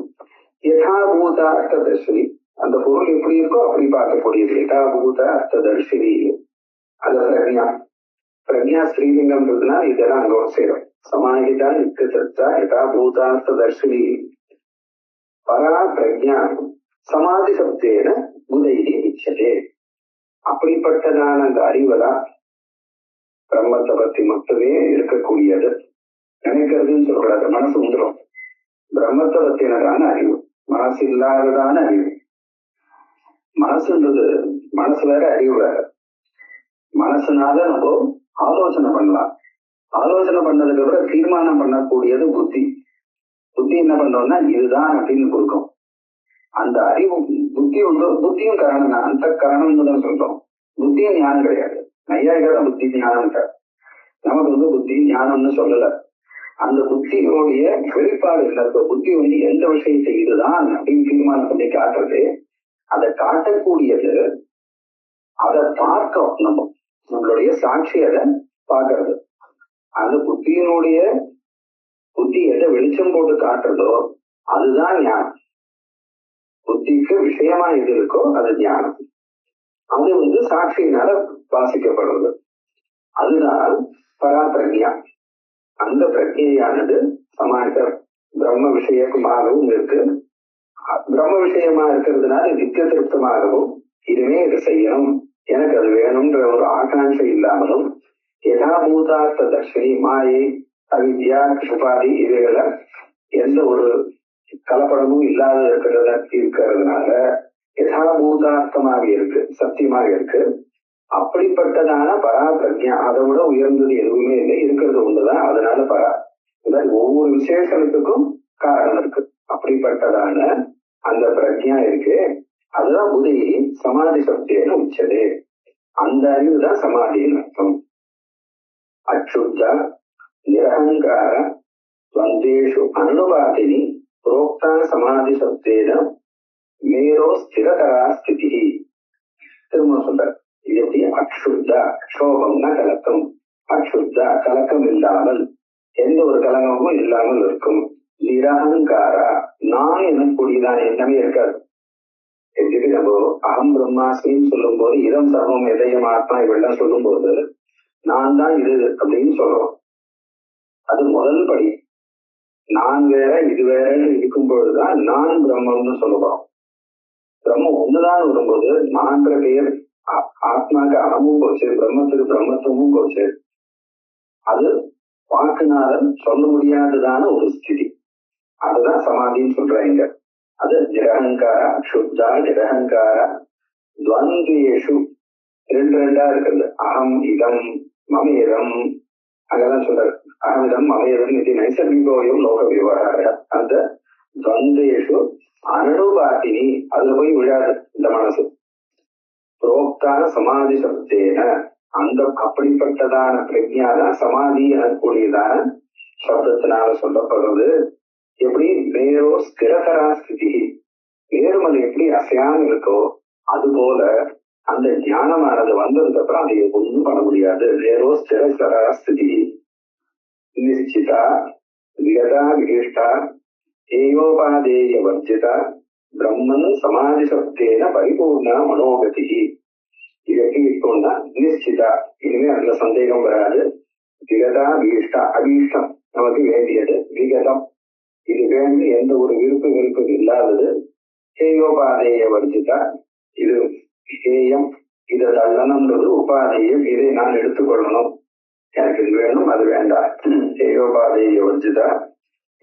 யதாபூத அர்த்த தர்ஷினி, அந்த பொருள் எப்படி இருக்கோ அப்படி பார்க்கக்கூடியது. யதாபூத அர்த்த தர்ஷினி, அது பிரக்ஞா. பிரக்ஞா ஸ்ரீலிங்கம்ன்றதுனா இதெல்லாம் அங்க சேரும். சமாஹிதா நித்திய திருப்தா யதாபூதார்த்த தர்ஷினி பரா பிரக்ஞா சமாதி சப்தேன புதைதி இச்சதே. அப்படிப்பட்டதான அந்த அறிவுதான் பிரம்மத்தை பத்தி மட்டுமே இருக்கக்கூடியது. நினைக்கிறதுன்னு சொல்லக்கூடாது, மனசு வந்துடும். பிரம்மத்தை பத்தினதான அறிவு, மனசு இல்லாததான அறிவு. மனசுன்றது, மனசு வேற அறிவு வேற. மனசுனால நம்ம ஆலோசனை பண்ணலாம். ஆலோசனை பண்ணதுக்கு அப்புறம் தீர்மானம் பண்ணக்கூடியது புத்தி. புத்தி என்ன பண்ணோம்னா இதுதான் அப்படின்னு கொடுக்கும். அந்த அறிவு புத்தி புத்தியும் கரணம் தான். அந்த கரணம்னு தான் சொல்றோம். புத்தியும் ஞானம் கிடையாது. நையாயிரம் புத்தி ஞானம். நமக்கு புத்தி ஞானம்னு சொல்லல. அந்த புத்தியோடைய வெளிப்பாடு இல்லை. புத்தி எந்த விஷயத்தை இதுதான் அப்படின்னு தீர்மானம் பண்ணி காட்டுறது, அதை காட்டக்கூடியது, அதை பார்க்க நம்மளுடைய சாட்சி அதை பார்க்கறது. அந்த புத்தியினுடைய புத்தி எதை வெளிச்சம் போட்டு காட்டுறதோ அதுதான் ஞானம். புத்திக்கு விஷயமா எது இருக்கோ அது ஞானம். அது சாட்சியினால வாசிக்கப்படுறது. அதுதான் பராபிரக்ஞா. அந்த பிரக்ஞையானது சமாஜ பிரம்ம விஷயமாகவும் இருக்கு. பிரம்ம விஷயமா இருக்கிறதுனால நித்திய திருப்தமாகவும் இதுவே இதை செய்யணும், எனக்கு அது வேணும்ன்ற ஒரு ஆகாங்ஷை இல்லாமலும், யதாபூதார்த்த தர்ஷினி மாயை அவித்யா சுபாதி இவைகளை எந்த ஒரு கலப்படமும் இல்லாத இருக்கிறதுனால யதாபூதார்த்தமாக இருக்கு, சத்தியமாக இருக்கு. அப்படிப்பட்டதான பராபிரக்ஞா, அதை விட உயர்ந்தது எதுவுமே இல்லை, இருக்கிறது ஒண்ணுதான். அதனால ஒவ்வொரு விசேஷத்துக்கும் காரணம் இருக்கு. அப்படிப்பட்டதான அந்த பிரக்ஞா இருக்கு, அதுதான் புதி சமாதி சப்தேன உச்சது. அந்த அறிவு தான் சமாதியின் அர்த்தம். அச்சுத்த நிரகங்கார துவந்தேஷு அனுபாதினி புரோக்தா சமாதி சப்தேன மேரோ ஸ்திரதரா ஸ்திதி. திரும்ப சொல்ற, இது எப்படி? அக்ஷுத்த, க்ஷோபம்னா கலக்கம். அக்ஷுத்த கலக்கம் இல்லாமல், எந்த ஒரு கலங்கமும் இல்லாமல் இருக்கும். நிரகங்காரா, நான் எனக்கூடியதான் எண்ணமே இருக்காது. எப்படி நம்ம அகம் பிரம்மாஸ்மின்னு சொல்லும் போது, இதம் சர்வம் எதையும் ஆத்மா இவெல்லாம் சொல்லும் போது நான் தான் இது அப்படின்னு சொல்றோம். அது முதல் படி. நான் வேற இது வேறன்னு இருக்கும் பொழுதுதான் நான் பிரம்மம்னு சொல்லுவோம். பிரம்மம் ஒண்ணுதான் வரும்போது நான்ற பெயர் ஆத்மாக்கு அகமும் போச்சு, பிரம்மத்துக்கு பிரம்மத்துவமும் போச்சு. அது வாக்குனால சொல்ல முடியாததான ஒரு ஸ்திதி. அதுதான் சமாதின்னு சொல்றாங்க. அது நிரகங்கார சுத்தா நிரகங்கார துவந்தேஷு ரெண்டா இருக்கிறது. அகம் இதம் மமேதம், அங்கதான் சொல்றாரு. அகமிதம் மமேதம் இது நைசர்கிகோயம் லோக விவகார. அந்த துவந்தேஷு அனுபாதினி, அதுல போய் விழாது இந்த மனசு. புரோக்தான சமாதி சப்தேன, அந்த அப்படிப்பட்டதான பிரக்ஞாதான் சமாதி எனக்கூடியதான சப்தத்தினால சொல்லப்படுறது. எப்படி? மேரோ ஸ்திரதரா ஸ்திதி, மேருமலை எப்படி அசையாம இருக்கோ அது போல அந்த ஞானமானது வந்ததுக்கு அப்புறம் அதை ஒன்றும் பண்ண முடியாது. மேரோ ஸ்திரதரா ஸ்திதி நிச்சிதா விகதா விகிஷ்டா ஏயோபாதேய வர்ஜிதா பிரம்மன் சமாதி சப்தேன பரிபூர்ண மனோகதி. இது எப்படி இருக்கும்னா நிச்சிதா, இனிமே அதுல சந்தேகம் வராது. விகதா விகிஷ்டா, அபீஷ்டம் நமக்கு வேண்டியது. விகதம் இது வேண்டி எந்த ஒரு விருப்பு வெறுப்பு இல்லாதது. ஹேயோபாதையை வடிச்சுட்டா இது ஹேயம், இதை தள்ளணும்ன்றது உபாதையம். இதை நான் எடுத்துக்கொள்ளணும், எனக்கு இது வேணும் அது வேண்டாம். ஹேயோபாதையை வடிச்சுட்டா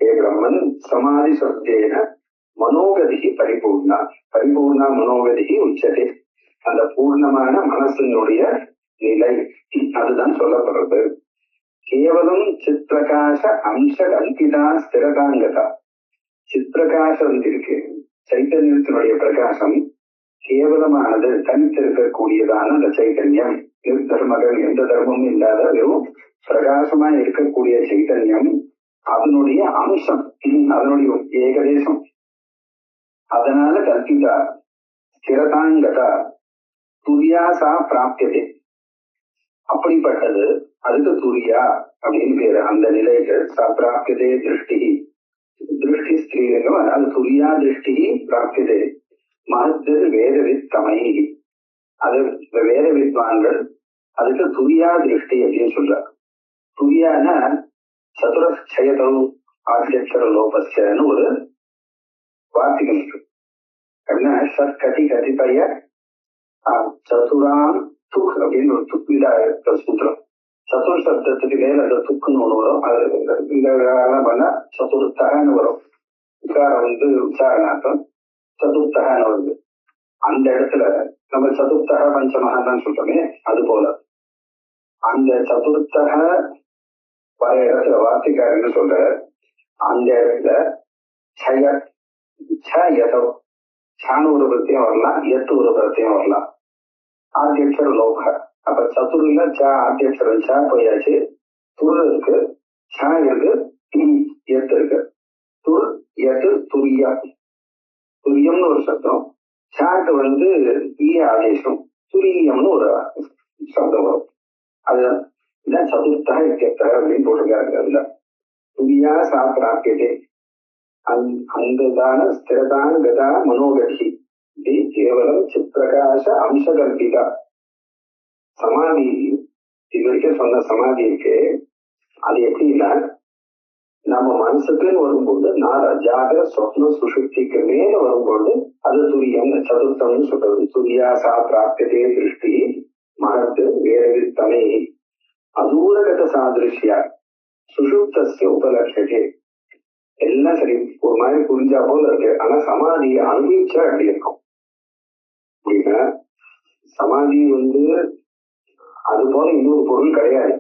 ஹே பிரம்மன் சமாதி சப்தேன மனோகதி பரிபூர்ணா. பரிபூர்ணா மனோகதி உச்சதே. அந்த பூர்ணமான மனசினுடைய நிலை அதுதான் சொல்லப்படுறது. கேவலம் சித்பிரகாச அம்ச கல்பிதா ஸ்திரதாங்கதா. சித்பிரகாசம் இருக்கு, சைத்தன்யத்தினுடைய பிரகாசம் கேவலமானது, தனித்திருக்கக்கூடியதான அந்த சைத்தன்யம். நிர்தர்மகள், எந்த தர்மமும் இல்லாத வெறும் பிரகாசமா இருக்கக்கூடிய சைத்தன்யம், அதனுடைய அம்சம், அதனுடைய ஏகதேசம். அதனால கல்பிதா ஸ்திரதாங்கதா துரியாசா பிராப்தியதே. அப்படிப்பட்டது அதுக்கு துரியா அப்படின்னு பேரு. அந்த நிலைக்கு சா பிராப்தியதே திருஷ்டி. திருஷ்டி ஸ்திரீலிங்கம், அது துரியா திருஷ்டி பிராப்தியதே. மகத்து வேதவித் தமை. அது வேத வித்வான்கள் அதுக்கு துரியா திருஷ்டி அப்படின்னு சொல்றார். துரியான சதுரக்ஷயதம் ஆசியக்ஷர லோபஸ்ன்னு ஒரு வார்த்திகம் இருக்கு. அப்படின்னா சத்கதி கதிபய சதுராம் துக் அப்படின்னு ஒரு துக் விதா சூத்திரம். சதுர் சப்தத்துக்கு மேல அந்த துக்குன்னு ஒண்ணு வரும். அது இந்த பண்ண சதுர்த்தகன்னு வரும். உச்சாரம் உச்சாரணார்த்தம், சதுர்த்தகன்னு வருது. அந்த இடத்துல நம்ம சதுர்த்தக பஞ்சமகன் தான் சொல்றோமே, அது போல அந்த சதுர்த்தக வர இடத்துல வார்த்தைக்காரன்னு சொல்ற அந்த இடத்துல சாணு ஒரு பிரத்தியம் வரலாம், எத்து ஒரு பிரத்தியம் வரலாம். ஆத்தியக்ஷர லோக. அப்ப சதுர்ல சா ஆத்தியக்ஷரம் சா போயாச்சு. துர் இருக்கு, சா இருக்கு, எத்து இருக்கு. துர் எத்து துரியம். துரியம்னு ஒரு சப்தம். சாக்கு ஈ ஆதேசம். துரியம்னு ஒரு சப்தம் வரும். அதுதான் சதுர்த்தக இத்தியர்த்தக அப்படின்னு போட்டிருக்காரு. அதுல துரியா சா பிராப்தியதே. அந்ததான ஸ்திரதான் கதா மனோகதி. இது கேவலம் சித்பிரகாச அம்சகல்பிதா சமாதி. இது வரைக்கும் சொன்ன சமாதி இருக்கு. அது எப்படின்னா, நம்ம மனசுக்குன்னு வரும்போது ஜாகிர சொப்ன சுஷுப்திக்கு மேல வரும்போது அது துரியம் சதுர்த்தம்னு சொல்றது. துரியா சா பிராப்தியதே திருஷ்டி மகத்து வேதவித் தமை அதூரகத சாதிருஷ்யா சுஷுப்தஸ்ய உபலட்சதே. எல்லாம் சரி ஒரு மாதிரி புரிஞ்சா போல இருக்கு. ஆனா சமாதியை அனுபவிச்சா அப்படி இருக்கும். அப்படின்னா சமாதி அது போல இன்னொரு பொருள் கிடையாது.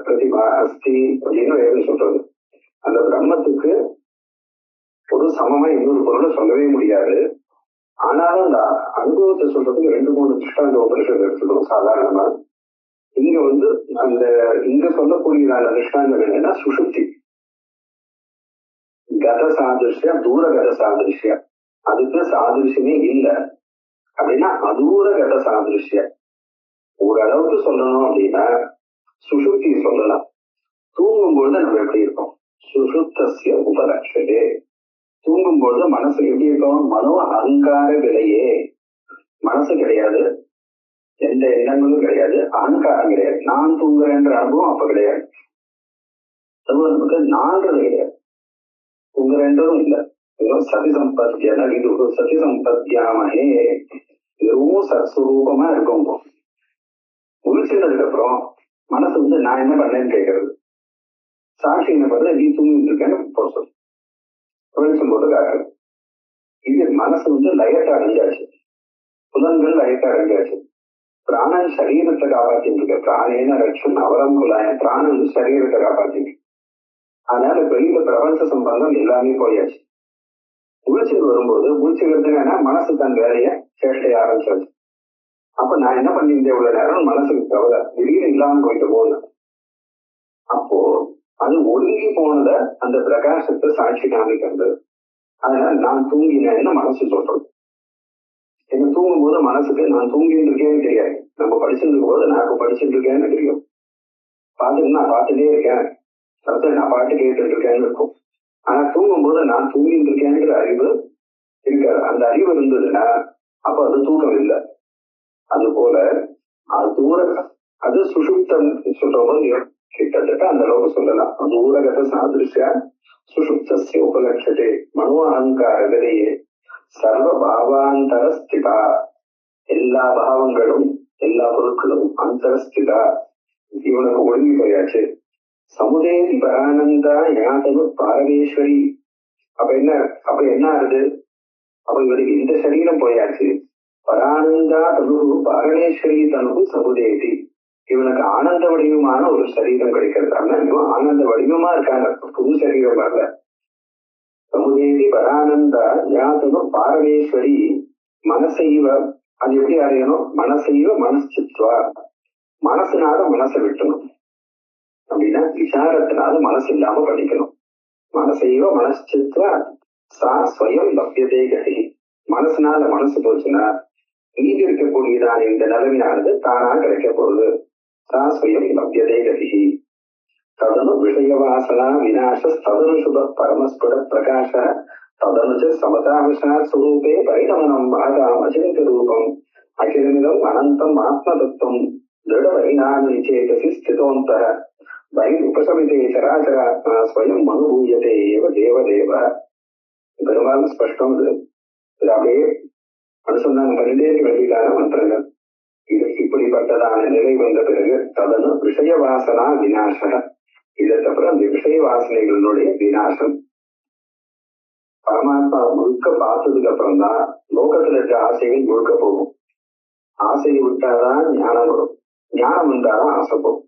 பிரதிபா அஸ்தி அப்படின்னு வேறு சொல்றது. அந்த பிரம்மத்துக்கு ஒரு சமமா இன்னொரு பொருளை சொல்லவே முடியாது. ஆனாலும் அந்த அனுபவத்தை சொல்றதுக்கு 2-3 திருஷ்டாந்த உபனிஷத்து எடுத்துக்கணும். சாதாரணமா இங்க அந்த இங்க சொல்லக்கூடியதான திருஷ்டாந்தம் என்னன்னா சுஷுப்தி, கத சாதிருஷ்யா, தூர கத சாதிருஷ்யா. அதுக்கு சாதிருஷ்யமே இல்லை. அப்படின்னா அதூர கத சாதிருஷ்யா. ஓரளவுக்கு சொல்லணும் அப்படின்னா சுஷுப்தி சொல்லலாம். தூங்கும்பொழுது நம்ம எப்படி இருக்கோம்? சுஷுப்தஸ்ய உபலட்சதே. தூங்கும்பொழுது மனசு எப்படி இருக்கும்? மனோ அகங்கார விலையே. மனசு கிடையாது, எந்த எண்ணங்களும் கிடையாது, அகங்காரம் கிடையாது. நான் தூங்குறேன்ற அனுபவம் அப்ப கிடையாது. நமக்கு நான்றது கிடையாது, தூங்குறேன்றதும் இல்லை. சதி சம்பத்தியான இது சதி சம்பத்தியாமே வெறும் சத்ஸ்வரூபமா இருக்கும். முழிச்சதுக்கு அப்புறம் மனசு நான் என்ன பண்ணேன்னு கேட்கறது. சாட்சி என்ன பண்றது? நீ தூங்கிட்டு இருக்கேன்னு போட சொல்லு, வெளிச்சம் போட்டு காட்டுறது. இது மனசு லயத்தை அடைஞ்சாச்சு, புலன்கள் லயத்தை அடைஞ்சாச்சு. பிராணன் சரீரத்தை காப்பாத்திட்டு இருக்க. பிராணேன ரட்சன் அவரம் குலாயன். பிராணன் சரீரத்தை காப்பாத்திட்டு. அதனால வெளியில பிரபஞ்ச சம்பந்தம் எல்லாமே போயாச்சு. முழிச்சுக்கு வரும்போது முழிச்சுக்கிறதுக்கான மனசு தன் வேலையை சேஷ்டைய ஆரம்பிச்சாச்சு. அப்ப நான் என்ன பண்ணியிருந்தேன் இவ்வளவு நேரம்? மனசுக்கு கவலை திடீர்னு இல்லாம போயிட்டு போகணும். அப்போ அது ஒடுங்கி போனத அந்த பிரகாசத்தை சாட்சி காமிக்கிறது. அதனால நான் தூங்கினேன்னு மனசு சொல்றது. என்ன தூங்கும் போது மனசுக்கு நான் தூங்கிட்டு இருக்கேன்னு தெரியாது. நம்ம படிச்சுட்டு இருக்கும் போது நான் இப்ப படிச்சுட்டு இருக்கேன்னு தெரியும். பார்த்துட்டு நான் பார்த்துட்டே இருக்கேன், நான் பாட்டு கேட்டுட்டு இருக்கேன்னு இருக்கும். ஆனா தூங்கும் போது நான் தூங்கிட்டு இருக்கேன்ற அறிவு இருக்காது. அந்த அறிவு இருந்ததுன்னா அப்ப அது தூக்கம் இல்லை. அது போல அது தூர அது சுஷுப்தம் சொல்றோம். கிட்டத்தட்ட அந்த அளவுக்கு சொல்லலாம். தூரகத சாதிருஷ சுஷுப்தஸ்ய உபலட்சதே மனோ அகங்காரகதையே சர்வ பாவாந்தர ஸ்திதா. எல்லா பாவங்களும் எல்லா பொருட்களும் அந்தரஸ்திதா, இவனுக்கு ஒடுங்கி போயாச்சு. சமுதேதி பரானந்தா யாதனு பாரமேஸ்வரி. அப்ப என்ன ஆகுது? அப்ப இவனுக்கு இந்த சரீரம் போயாச்சு. பரானந்தா தனு பாரணேஸ்வரி தனு சமுதேதி. இவனுக்கு ஆனந்த வடிவமான ஒரு சரீரம் கிடைக்கிறது. ஆனா இவன் ஆனந்த வடிவமா இருக்காங்க, புது சரீரம் வரல. சமுதேதி பரானந்தா யாதனு பாரணேஸ்வரி மனசைவ. அது எப்படி அறியணும்? மனசைவ மனசித்வா. மனசுனால மனசை விட்டணும். அப்படின்னா விசாரத்தினால மனசு இல்லாம பண்ணிக்கணும். மனசைவ மனசித்வா சா ஸ்வயம் லப்யதே கதி. மனசுனால மனசு போச்சுன்னா மீதி இருக்கக்கூடியதான இந்த நிலைமையானது தானா கிடைக்க போகுது. சா ஸ்வயம் லப்யதே கதி. ததனு விஷயவாசனா விநாச ததனு சுப பரமஸ்புட பிரகாச ததனுச்ச சமதாவசா ஸ்வரூபே பரிணமனம் பாதாம் அச்சிந்த ரூபம் அகிலமிதம் அனந்தம் ஆத்ம தத்துவம் திருட பரிணாமி சேதசி ஸ்திதோந்தர பை உபசமிதே சராசராத்மா ஸ்வயம் அனுபூயதே ஏவ தேவதேவ. பெரும்பாலும் ஸ்பஷ்டம். இது அப்படியே அனுசந்தானம் பண்ணிட்டே இருக்க வேண்டியதான மந்திரங்கள். இது இப்படிப்பட்டதான நிலை வந்த பிறகு ததனு விஷய வாசனா விநாச. இதற்கப்புறம் அந்த விஷய வாசனைகளுடைய விநாசம். பரமாத்மா முழுக்க பார்த்ததுக்கு அப்புறம் தான் லோகத்துல இருக்க ஆசைகள் முழுக்க போகும். ஆசையை விட்டாதான் ஞானம் வரும், ஞானம் வந்தாதான் ஆசை போகும்.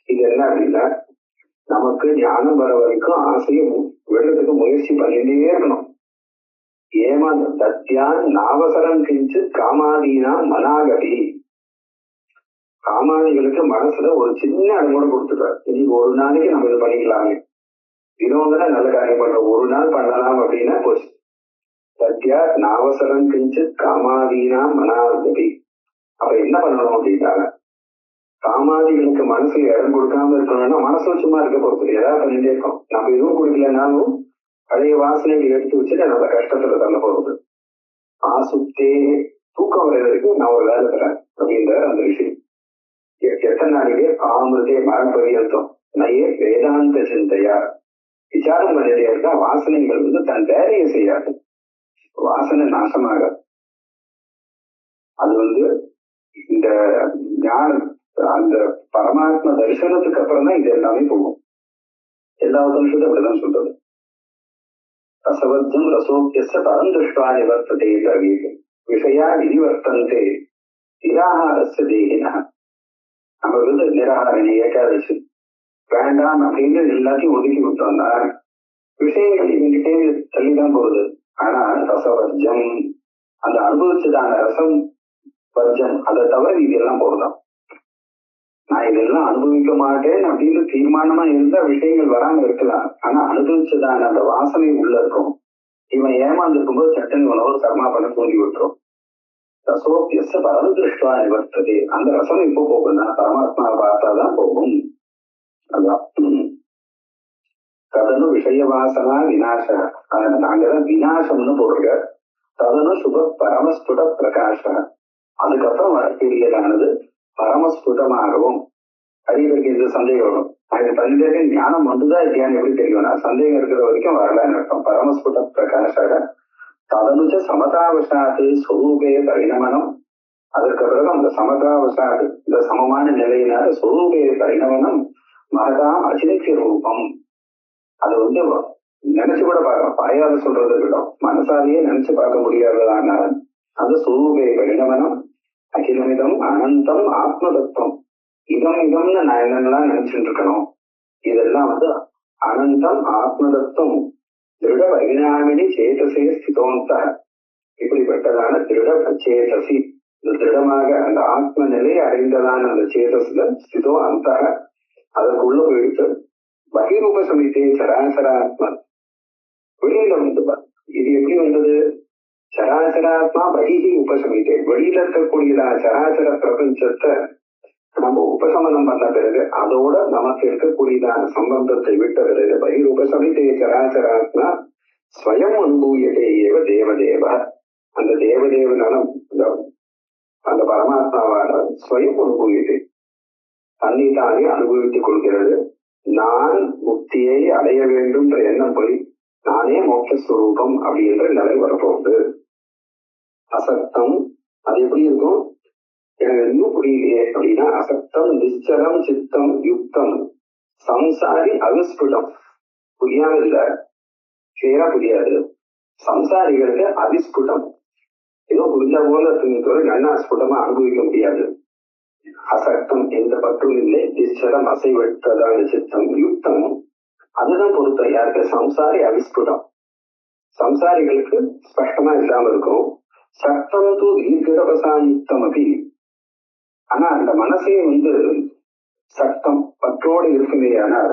இது என்ன அப்படின்னா, நமக்கு ஞானம் வர வரைக்கும் ஆசையை விடுறதுக்கு முயற்சி பண்ணிட்டே இருக்கணும். ஏமாந்த தத்யான் நாவசரம் கிஞ்சு காமாதீனா மனாகதி. காமாதிகளுக்கு மனசுல ஒரு சின்ன அனுமதி கொடுத்துட்டார். இன்னைக்கு ஒரு நாளைக்கு நம்ம இது பண்ணிக்கலாமே, தினம் தானே நல்ல காரியம் பண்றோம், ஒரு நாள் பண்ணலாம் அப்படின்னா போச்சு. சத்யா நாவசரம் கிஞ்சு காமாதீனா மனாகதி. அப்ப என்ன பண்ணணும் அப்படின்னாங்க, காமாதிகளுக்கு மனசுல இடம் கொடுக்காம இருக்கணும்னா மனசு சும்மா இருக்க போறது, ஏதாவது பண்ணிட்டே இருக்கும். நம்ம எதுவும் கொடுக்கலனாலும் பழைய வாசனைகள் எடுத்து வச்சுட்டு நம்ம கஷ்டத்துல தள்ள போறது. ஆசுத்தே தூக்கம் வர வரைக்கும் நான் ஒரு வேலை தரேன் அப்படின்ற அந்த விஷயம். எத்தனை நாளைக்கு ஆமிருதே மரம் பரியந்தம் நையே வேதாந்த சிந்தையா. விசாரம் பண்ணிட்டே இருக்கா வாசனைகள் தன் வேலையை செய்யாது, வாசனை நாசமாக. அது இந்த ஞானம் அந்த பரமாத்ம தரிசனத்துக்கு அப்புறம் தான் இது எல்லாமே போகும். எல்லா உபனிஷத்தும் அப்படிதான் சொல்றது. ரசவர்த்தம் ரசோக்கியச பரம் திருஷ்டா நிவர்த்ததே விஷயா நிவர்த்தந்தே நிராகாரஸ்ய தேகினா. நம்ம நிராகாரணி ஏகாதசி வேண்டாம் அப்படின்னு எல்லாத்தையும் ஒதுக்கி விட்டோம்னா விஷயங்கள் இவங்கிட்டே தள்ளிதான் போகுது. ஆனா ரசவர்ஜம், அந்த அனுபவிச்சதான ரசம் வர்ஜம், அதை தவிர இதெல்லாம் போதுதான். நான் இதெல்லாம் அனுபவிக்க மாட்டேன் அப்படின்னு தீர்மானமா இருந்தா விஷயங்கள் வராம இருக்கலாம். ஆனா அனுபவிச்சதான அந்த வாசனை உள்ள இருக்கும். இவன் ஏமாந்து இருக்கும்போது சட்டன் உணவு கர்மா பண்ண தூண்டி விட்டுரும். ரசோபியச பரம் திருஷ்டா நிவர்த்ததே. அந்த ரசம் இப்போ போகும்னா பரமாத்மா பார்த்தாதான் போகும். அதான் ததனு விஷய வாசனா விநாச. அங்கதான் விநாசம்னு போடுற. ததனு சுப பரமஸ்புட பிரகாச. அதுக்கப்புறம் வரக்கூடியதானது பரமஸ்புடமாகவும். அறிவருக்கு இந்த சந்தேகம் வரும், அது பல்வேறு ஞானம் வந்துதான் இல்லையான்னு எப்படி தெரியும்னா சந்தேகம் இருக்கிற வரைக்கும் வரலன்னு அர்த்தம். பரமஸ்புட பிரகாசக ததனுச்ச சமதாவசாது சொரூபே பரிணமனம். அதற்கு பிறகு அந்த சமதாவசாது இந்த சமமான நிலையினால சொரூபே பரிணமனம் மகதாம் அச்சிந்திய ரூபம். அது நினைச்சு கூட பார்க்கலாம், பாயாத சொல்றது இருக்கட்டும், மனசாலேயே நினைச்சு பார்க்க முடியாததான அந்த சொரூபே பரிணமனம் அகிலமிதம் அனந்தம் ஆத்ம தத்துவம். இதம்னு நான் என்னென்னலாம் நினைச்சுட்டு இருக்கணும், இதெல்லாம் அனந்தம் ஆத்ம தத்துவம் திருட பரிணாமினி சேதசே ஸ்திதோந்த. இப்படிப்பட்டதான திருட சேதசி, இந்த திருடமாக அந்த ஆத்ம நிலையை அடைந்ததான அந்த சேதஸ்ல ஸ்திதோ அந்த அதற்குள்ள போயிடுச்சு. பகிரூப சமித்தே சராசராத்மா. வெளியில இது எப்படி வந்தது? சராசராத்மா பகிஹி உபசமித்தே. வெளியில இருக்கக்கூடியதா சராசர பிரபஞ்சத்தை நம்ம உபசமனம் பண்ண பிறகு அதோட நமக்கு இருக்கக்கூடியதான சம்பந்தத்தை விட்ட பிறகு பகிர் உபசமித்தே சராசராத்மா ஸ்வயம் அனுபூயதே ஏவ தேவதேவ. அந்த தேவதேவனான அந்த பரமாத்மாவானவர் ஸ்வயம் அனுபவித்து தன்னைத்தானே அனுபவித்துக் கொள்கிறது. நான் முக்தியை அடைய வேண்டும் என்ற எண்ணம் போய் நானே மோட்சஸ்வரூபம் அப்படின்ற நிலை வரப்போகுது. அசக்தம் அது எப்படி இருக்கும்? எனக்கு இன்னும் புரியலையே அப்படின்னா, அசக்தம் நிச்சலம் சித்தம் யுக்தம் சம்சாரி அவிஸ்புடம். புரியாம இல்ல, கிளியரா புரியாது. சம்சாரிகளுக்கு அவிஸ்புடம், ஏதோ புரிஞ்ச போல துணித்தோடு நல்லா ஸ்புடமா அனுபவிக்க முடியாது. அசக்தம் எந்த பற்றும் இல்லை, நிச்சலம் அசைவற்றதான சித்தம் யுக்தம் அதுதான் பொருத்தம். யாருக்கு? சம்சாரி அவிஸ்புடம். சம்சாரிகளுக்கு ஸ்பஷ்டமா இல்லாம இருக்கும். சக்தம் தூ தீர்க்கவசாயுக்தம் அப்படி. ஆனா அந்த மனசே சக்தம் பற்றோடு இருக்குமே. ஆனால்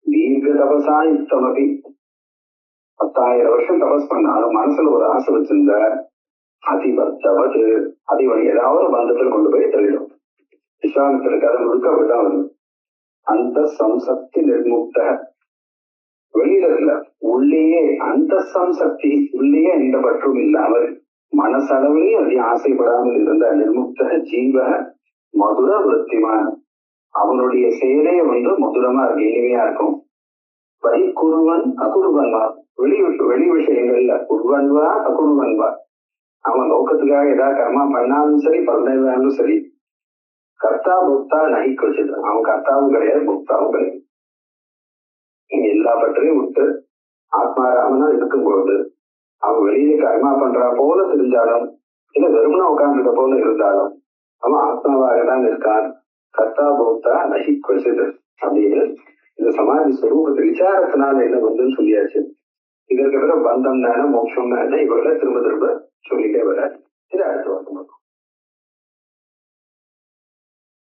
தீர்க்க தபசாயுக்தம் அப்படி 10,000 வருஷம் தபஸ் பண்ணாலும் மனசுல ஒரு ஆசை வச்சிருந்த அதிபத்தவது அதை ஏதாவது ஒரு பந்தத்துல கொண்டு போய் தள்ளிடும். விஸ்வாமித்திர கதை முழுக்க அப்படிதான் வருது. அந்த சம்சக்தி நிர்முக்த வெளியில இல்ல, உள்ளேயே அந்த சம்சக்தி, உள்ளேயே எந்த பற்றும் இல்லாமல் மனசளவிலேயே அதை ஆசைப்படாமல் இருந்த நிர்முக்த ஜீவ மதுர விருத்திமான். அவனுடைய செயலே மதுரமா இருக்கு, இனிமையா இருக்கும். பை குருவன் அகுருவன்வா, வெளி விஷயங்கள்ல குருவன்வா அகுருவன்வா. அவன் நோக்கத்துக்காக ஏதாவது கர்மா பண்ணாலும் சரி பண்ணாலும் சரி, கர்த்தா புக்தா நகிக்க வச்சிருக்கான். அவன் கர்த்தாவும் கிடையாது, புக்தாவும் கிடையாது. எல்லா பற்றையும் விட்டு ஆத்மாராமனா இருக்கும்போது அவன் வெளியில கர்மா பண்றா போல தெரிஞ்சாலும் இல்ல வெறுமனா உட்கார்ந்துருக்க போல இருந்தாலும் அவன் ஆத்மாவாக தான் இருக்கான். கர்த்தா போக்தா நகிக்க வச்சது அப்படின்னு இந்த சமாதி ஸ்வரூபத்து விசாரத்தினால என்ன வந்து சொல்லியாச்சு. இதற்கு பிறகு பந்தம் தானே மோட்சம் தானே இவர்களை திரும்ப திரும்ப சொல்லிட்டே வர. இது அடுத்த வருஷம்.